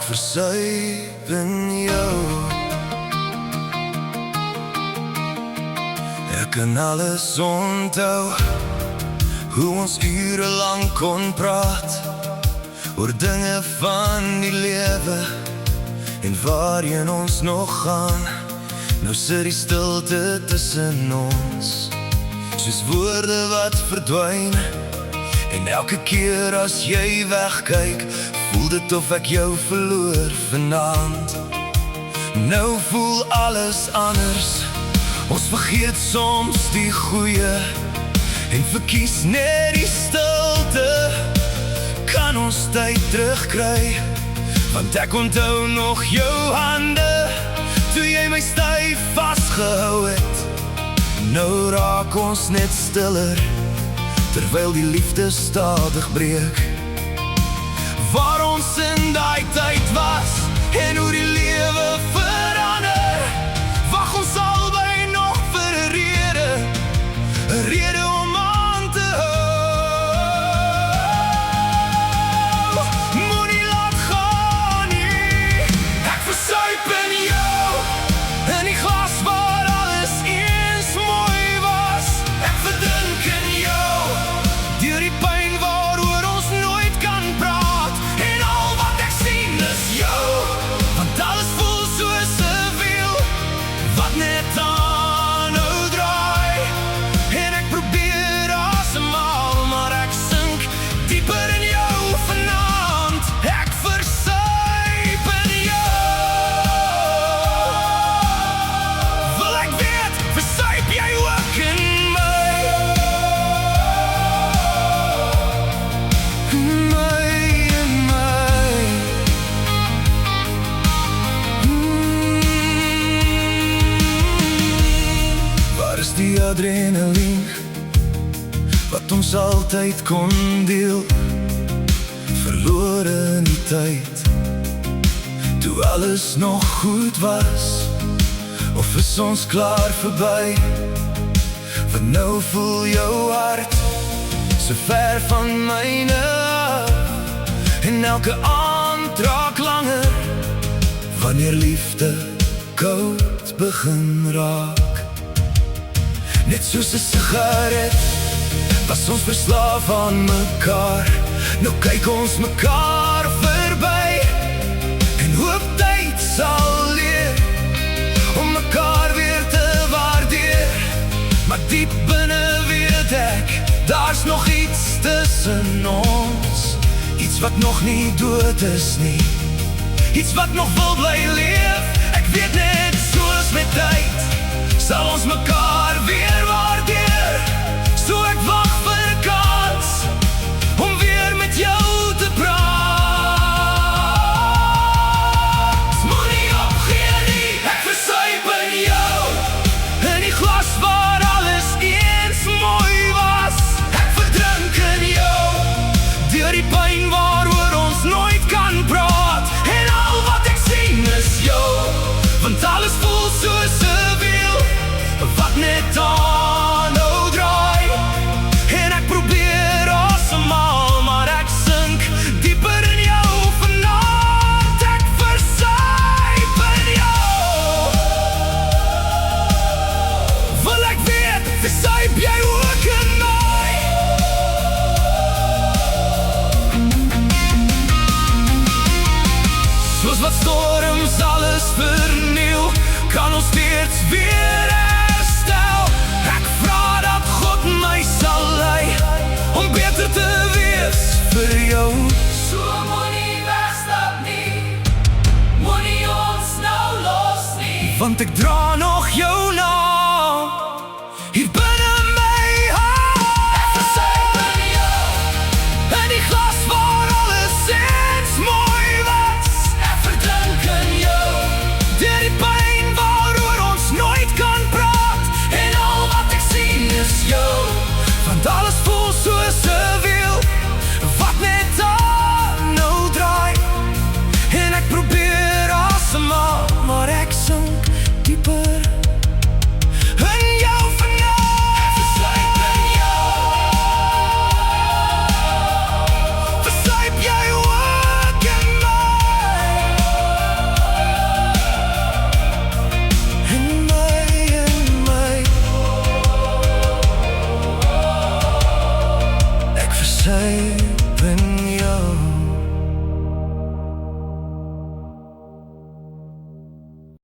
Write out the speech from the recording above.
Ek versuip in jou. Ek kan alles onthou, hoe ons ure lang kon praat oor dinge van die lewe en waarheen ons nog gaan. Nou sit die stilte tussen ons, soos woorde wat verdwyn. En elke keer as jy wegkyk, voel dit of ek jou verloor vanaand. Nou voel alles anders, ons vergeet soms die goeie en verkies net die stilte. Kan ons tyd terugkry, want ek onthou nog jou hande, toe jy my styf vastgehou het. Nou raak ons net stiller, terwyl die liefde stadig breek. Waar ons in die tyd was, en hoe die lewe verander, wag ons albei nog vir 'n rede om aan te hou. Moenie laat gaan nie, ek versuip in jou, in die glas waar alles eens mooi was. Ek verdrink in jou, deur die pyn waaroor ons nooit kan praat. En al wat ek sien is jou, want alles voel soos 'n wiel wat net aanhou draai. En ek probeer asemhaal, maar ek sink dieper in jou vanaand. Ek versuip in jou. Wil ek weet, versuip jy ook in my? In my. Waar is die adrenaline wat ons altyd kon deel? Verlore in die tyd, toe alles nog goed was. Of is ons klaar verby? Want nou voel jou hart so ver van myne af, en elke aand raak langer, wanneer liefde koud begin raak. Net soos 'n sigaret was ons verslaaf aan mekaar. Nou kyk ons mekaar verby en hoop tyd sal leer om mekaar weer te waardeer. Maar diep binne weet ek, daar's nog iets tussen ons. Iets wat nog nie dood is nie, iets wat nog wil bly leef. Ek weet net, soos met tyd sal ons mekaar weer waardeer. So ek wag vir 'n kans om weer met jou te praat. Moenie opgee nie, ek versuip in jou, in die glas waar alles eens mooi was. Ek verdrink in jou, deur die pyn waaroor ons nooit kan praat. En al wat ek sien is jou, want alles voel soos 'n wiel wat net aanhou draai. En ek probeer asemhaal, maar ek sink dieper in jou vanaand. Ek versuip in jou. Wil ek weet, versuip jy ook in my? Soos wat storms alles verniel, kan ons steeds weer herstel. Ek vra dat God my sal lei om beter te wees vir jou. So moenie wegstap nie, moenie ons nou los nie, want ek dra nog jou naam hier binne my hart. Ek versuip in jou, in die glas waar alles eens mooi was. Ek verdrink in jou, deur die pyn waaroor ons nooit kan praat. En al wat ek sien is jou, want alles voel soos 'n wiel wat net aanhou draai. En ek probeer asemhaal, maar ek sink dieper in jou vanaand. Versuip in jou. Versuip jy ook in my? en jou.